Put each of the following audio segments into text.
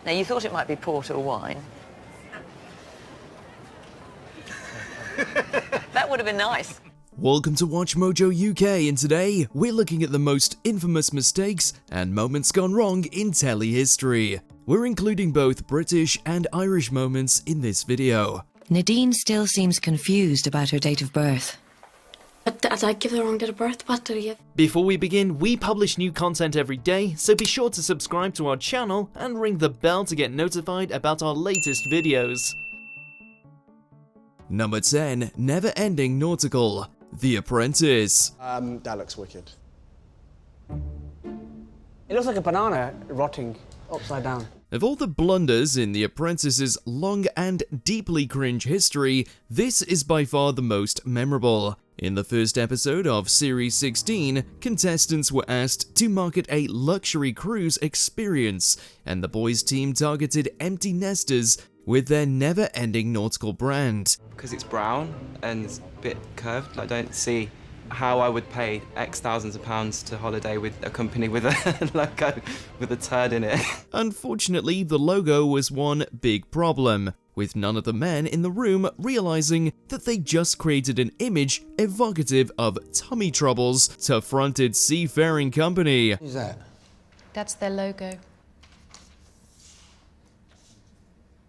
Now, you thought it might be port or wine. That would have been nice. Welcome to WatchMojo UK, and today we're looking at the most infamous mistakes and moments gone wrong in telly history. We're including both British and Irish moments in this video. Nadine still seems confused about her date of birth. Did I give the wrong date of birth? What did I give? Before we begin, we publish new content every day, so be sure to subscribe to our channel and ring the bell to get notified about our latest videos. Number 10. Never-ending nautical. The Apprentice. That looks wicked. It looks like a banana rotting upside down. Of all the blunders in The Apprentice's long and deeply cringe history, this is by far the most memorable. In the first episode of Series 16, contestants were asked to market a luxury cruise experience, and the boys' team targeted empty nesters with their never-ending nautical brand. Because it's brown and it's a bit curved, I don't see how I would pay X thousands of pounds to holiday with a company with a logo with a turd in it. Unfortunately, the logo was one big problem, with none of the men in the room realizing that they just created an image evocative of tummy troubles to fronted seafaring company. Who's that? That's their logo.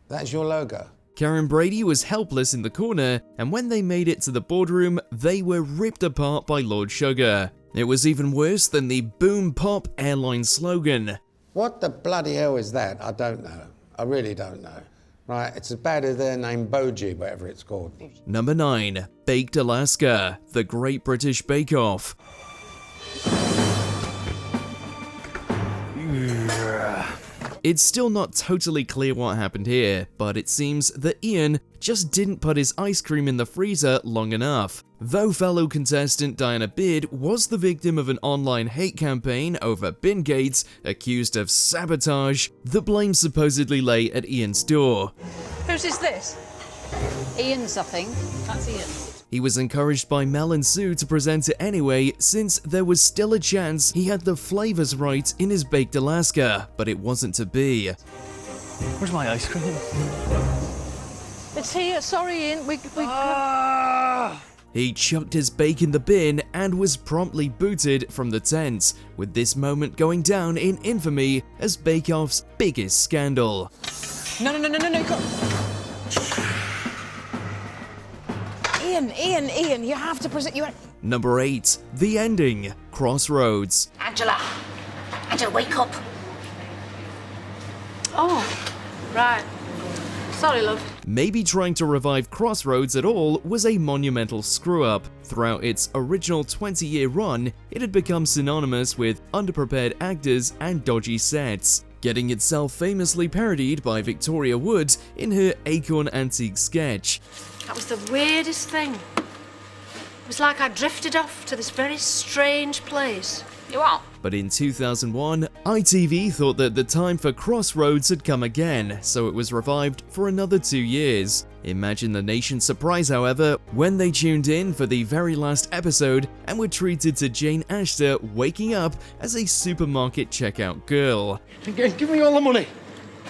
That's your logo? Karen Brady was helpless in the corner, and when they made it to the boardroom, they were ripped apart by Lord Sugar. It was even worse than the Boom Pop airline slogan. What the bloody hell is that? I don't know. I really don't know. Right, it's as bad as their name Boji, whatever it's called. Number 9. Baked Alaska, The Great British Bake Off. It's still not totally clear what happened here, but it seems that Ian just didn't put his ice cream in the freezer long enough. Though fellow contestant Diana Beard was the victim of an online hate campaign over Bingate, accused of sabotage, the blame supposedly lay at Ian's door. Whose is this? Ian's, I think. That's Ian. He was encouraged by Mel and Sue to present it anyway, since there was still a chance he had the flavors right in his Baked Alaska, but it wasn't to be. Where's my ice cream? It's here. Sorry, Ian. He chucked his bake in the bin and was promptly booted from the tent, with this moment going down in infamy as Bake Off's biggest scandal. No. Ian, you have to present. Number 8. The Ending. Crossroads. Angela, wake up. Oh, right. Sorry, love. Maybe trying to revive Crossroads at all was a monumental screw-up. Throughout its original 20-year run, it had become synonymous with underprepared actors and dodgy sets, getting itself famously parodied by Victoria Wood in her Acorn Antique sketch. That was the weirdest thing. It was like I drifted off to this very strange place. You are? But in 2001, ITV thought that the time for Crossroads had come again, so it was revived for another 2 years. Imagine the nation's surprise, however, when they tuned in for the very last episode and were treated to Jane Ashton waking up as a supermarket checkout girl. Give me all the money.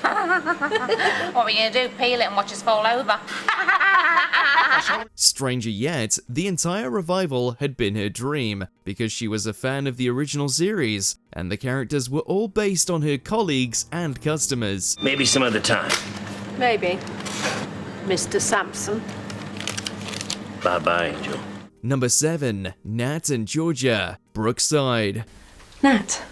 What were you going to do, peel it and watch us fall over? Stranger yet, the entire revival had been her dream, because she was a fan of the original series, and the characters were all based on her colleagues and customers. Maybe some other time. Maybe. Mr. Sampson. Bye-bye, Angel. Number 7. Nat and Georgia. Brookside. Nat.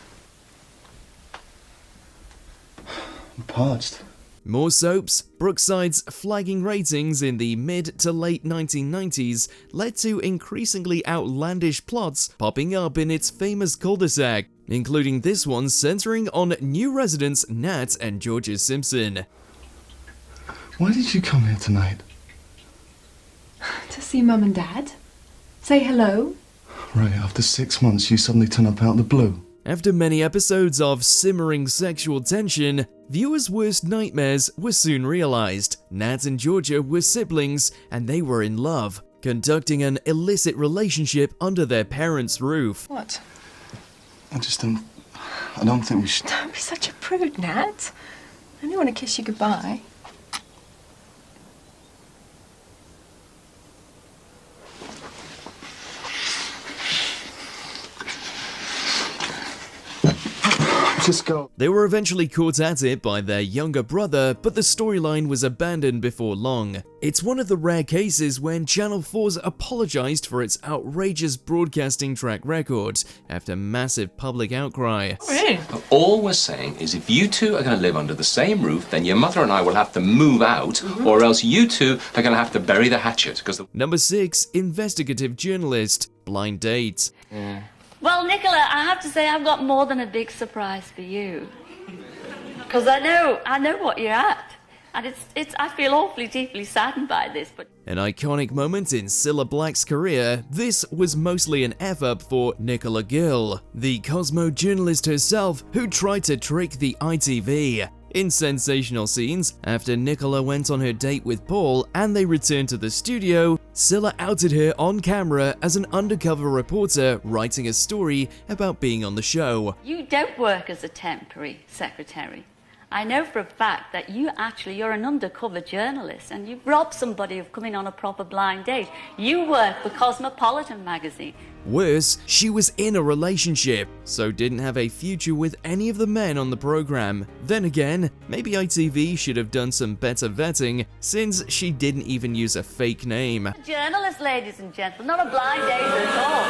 I'm parched. More soaps. Brookside's flagging ratings in the mid to late 1990s led to increasingly outlandish plots popping up in its famous cul-de-sac, including this one centering on new residents Nat and Georgia Simpson. Why did you come here tonight? To see Mum and Dad. Say hello. Right, after 6 months you suddenly turn up out of the blue. After many episodes of simmering sexual tension, viewers' worst nightmares were soon realized. Nat and Georgia were siblings, and they were in love, conducting an illicit relationship under their parents' roof. What? I don't think we should... Don't be such a prude, Nat. I only want to kiss you goodbye. Just go. They were eventually caught at it by their younger brother, but the storyline was abandoned before long. It's one of the rare cases when Channel 4's apologized for its outrageous broadcasting track record after massive public outcry. All we're saying is if you two are going to live under the same roof, then your mother and I will have to move out, or else you two are going to have to bury the hatchet. Number 6, investigative journalist, blind date. Well, Nicola, I have to say I've got more than a big surprise for you. Because I know what you're at. And I feel awfully deeply saddened by this, but... An iconic moment in Cilla Black's career, this was mostly an F-up for Nicola Gill, the Cosmo journalist herself who tried to trick the ITV. In sensational scenes, after Nicola went on her date with Paul and they returned to the studio, Cilla outed her on camera as an undercover reporter writing a story about being on the show. You don't work as a temporary secretary. I know for a fact that you're an undercover journalist and you've robbed somebody of coming on a proper blind date. You work for Cosmopolitan magazine. Worse, she was in a relationship, so didn't have a future with any of the men on the program. Then again, maybe ITV should have done some better vetting, since she didn't even use a fake name. A journalist, ladies and gentlemen, not a blind date at all.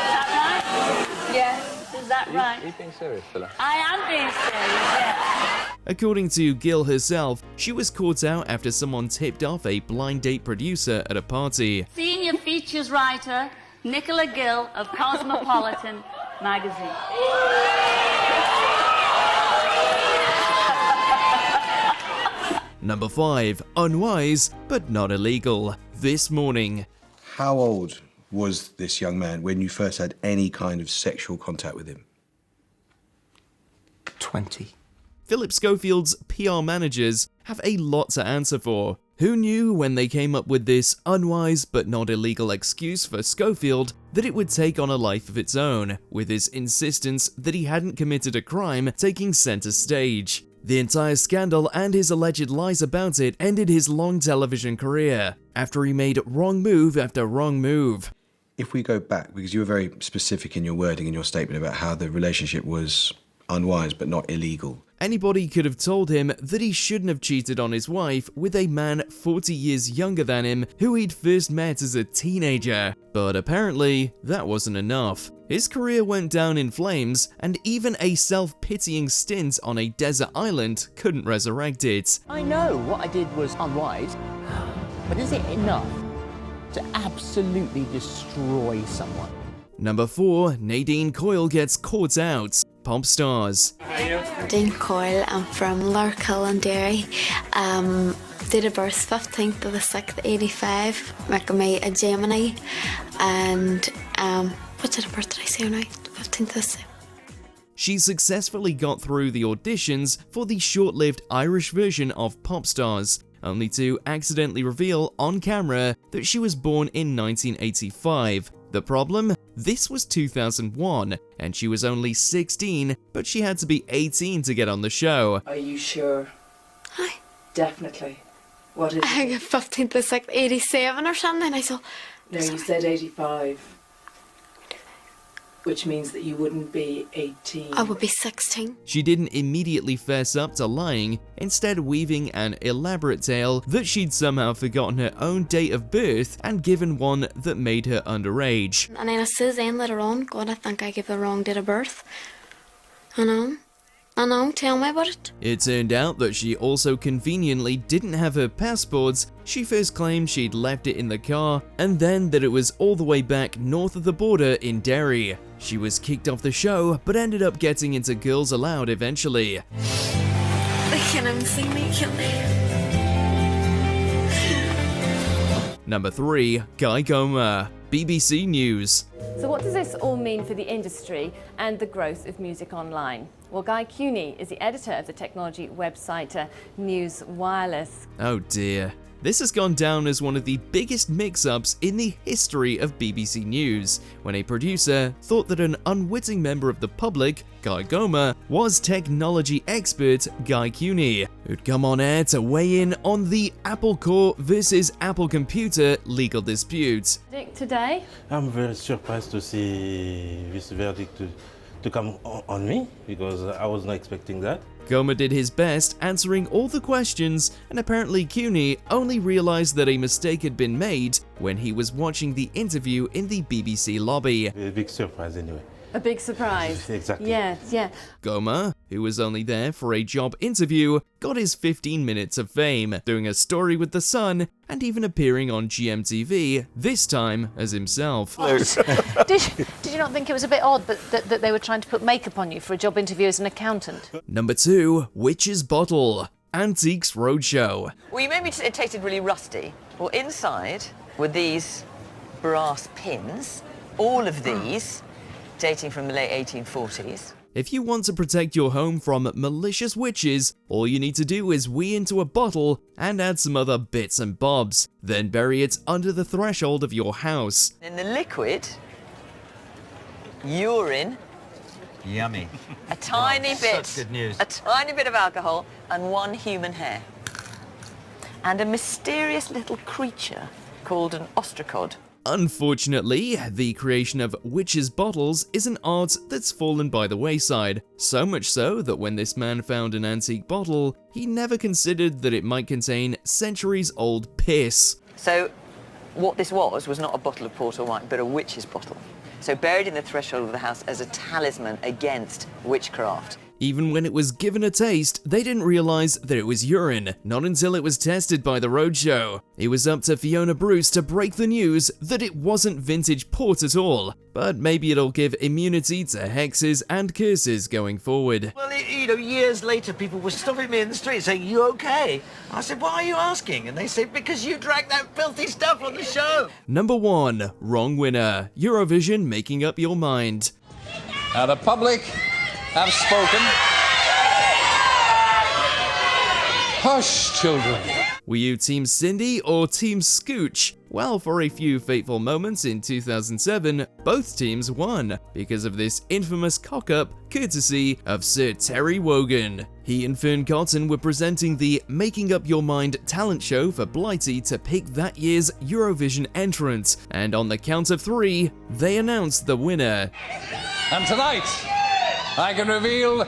Is that right? Yes. Is that right? Are you being serious, Phillip? I am being serious, yes. According to Gill herself, she was caught out after someone tipped off a blind date producer at a party. Senior features writer, Nicola Gill of Cosmopolitan magazine. Number 5, unwise but not illegal. This morning. How old was this young man when you first had any kind of sexual contact with him? 20. Phillip Schofield's PR managers have a lot to answer for. Who knew when they came up with this unwise but not illegal excuse for Schofield that it would take on a life of its own, with his insistence that he hadn't committed a crime taking center stage. The entire scandal and his alleged lies about it ended his long television career, after he made wrong move after wrong move. If we go back, because you were very specific in your wording in your statement about how the relationship was unwise but not illegal. Anybody could have told him that he shouldn't have cheated on his wife with a man 40 years younger than him who he'd first met as a teenager. But apparently, that wasn't enough. His career went down in flames, and even a self-pitying stint on a desert island couldn't resurrect it. I know what I did was unwise, but is it enough to absolutely destroy someone? Number 4, Nadine Coyle gets caught out. Pop stars. Nadine Coyle, I'm from Larkill in Derry. Date of birth 15th of the 6th, 85. Making me a Gemini. And what date of birth did I say now? 15th of the 6th. She successfully got through the auditions for the short-lived Irish version of Pop Stars, only to accidentally reveal on camera that she was born in 1985. The problem? This was 2001, and she was only 16, but she had to be 18 to get on the show. Are you sure? Hi. Definitely. What is it? I think 15th of the 6th, 87 or something. I saw. No, you said 85. Which means that you wouldn't be 18. I would be 16. She didn't immediately fess up to lying, instead weaving an elaborate tale that she'd somehow forgotten her own date of birth and given one that made her underage. And then I says then later on, God, I think I gave the wrong date of birth. I know, tell me about it. It turned out that she also conveniently didn't have her passports. She first claimed she'd left it in the car, and then that it was all the way back north of the border in Derry. She was kicked off the show, but ended up getting into Girls Aloud eventually. They can't even see me, can they? Number 3, Guy Goma, BBC News. So what does this all mean for the industry and the growth of music online? Well, Guy Cuny is the editor of the technology website News Wireless. Oh dear. This has gone down as one of the biggest mix-ups in the history of BBC News, when a producer thought that an unwitting member of the public, Guy Goma, was technology expert Guy Cuny, who'd come on air to weigh in on the Apple Corps versus Apple Computer legal dispute. Verdict today? I'm very surprised to see this verdict to come on me, because I was not expecting that. Goma did his best answering all the questions, and apparently Cuny only realized that a mistake had been made when he was watching the interview in the BBC lobby. A big surprise anyway. A big surprise. Exactly. Yeah. Goma, who was only there for a job interview, got his 15 minutes of fame, doing a story with The Sun, and even appearing on GMTV, this time as himself. Did you not think it was a bit odd that they were trying to put makeup on you for a job interview as an accountant? Number 2, Witch's Bottle, Antiques Roadshow. Well, you made me it tasted really rusty. Well, inside were these brass pins, all of these dating from the late 1840s. If you want to protect your home from malicious witches, all you need to do is wee into a bottle and add some other bits and bobs, then bury it under the threshold of your house. In the liquid, urine, yummy, a tiny bit, such good news. A tiny bit of alcohol, and one human hair. And a mysterious little creature called an ostracod. Unfortunately, the creation of witches' bottles is an art that's fallen by the wayside, so much so that when this man found an antique bottle, he never considered that it might contain centuries-old piss. So, what this was not a bottle of port or wine, but a witch's bottle. So buried in the threshold of the house as a talisman against witchcraft. Even when it was given a taste, they didn't realize that it was urine, not until it was tested by the roadshow. It was up to Fiona Bruce to break the news that it wasn't vintage port at all, but maybe it'll give immunity to hexes and curses going forward. Well, you know, years later, people were stopping me in the street saying, "You okay?" I said, "Why are you asking?" And they said, "Because you drank that filthy stuff on the show." Number 1, wrong winner, Eurovision Making Up Your Mind. The public have spoken. Hush, children. Were you Team Cindy or Team Scooch? Well, for a few fateful moments in 2007, both teams won because of this infamous cock-up courtesy of Sir Terry Wogan. He and Fern Cotton were presenting the Making Up Your Mind talent show for Blighty to pick that year's Eurovision entrant, and on the count of 3, they announced the winner. And tonight, I can reveal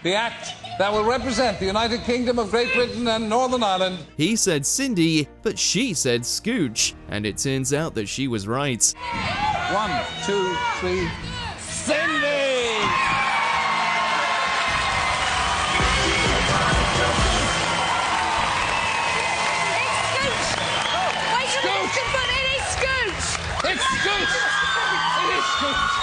the act that will represent the United Kingdom of Great Britain and Northern Ireland. He said Cindy, but she said Scooch, and it turns out that she was right. 1, 2, 3, Cindy! It's Scooch! It is Scooch!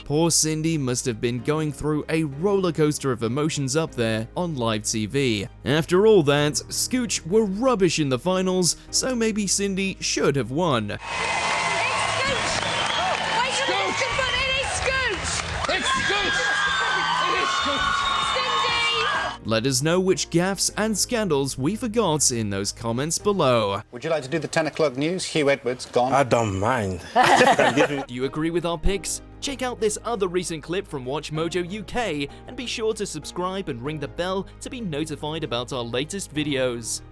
Poor Cindy must have been going through a roller coaster of emotions up there on live TV. After all that, Scooch were rubbish in the finals, so maybe Cindy should have won. Let us know which gaffes and scandals we forgot in those comments below. Would you like to do the 10 o'clock news? Hugh Edwards, gone. I don't mind. Do you agree with our picks? Check out this other recent clip from WatchMojo UK and be sure to subscribe and ring the bell to be notified about our latest videos.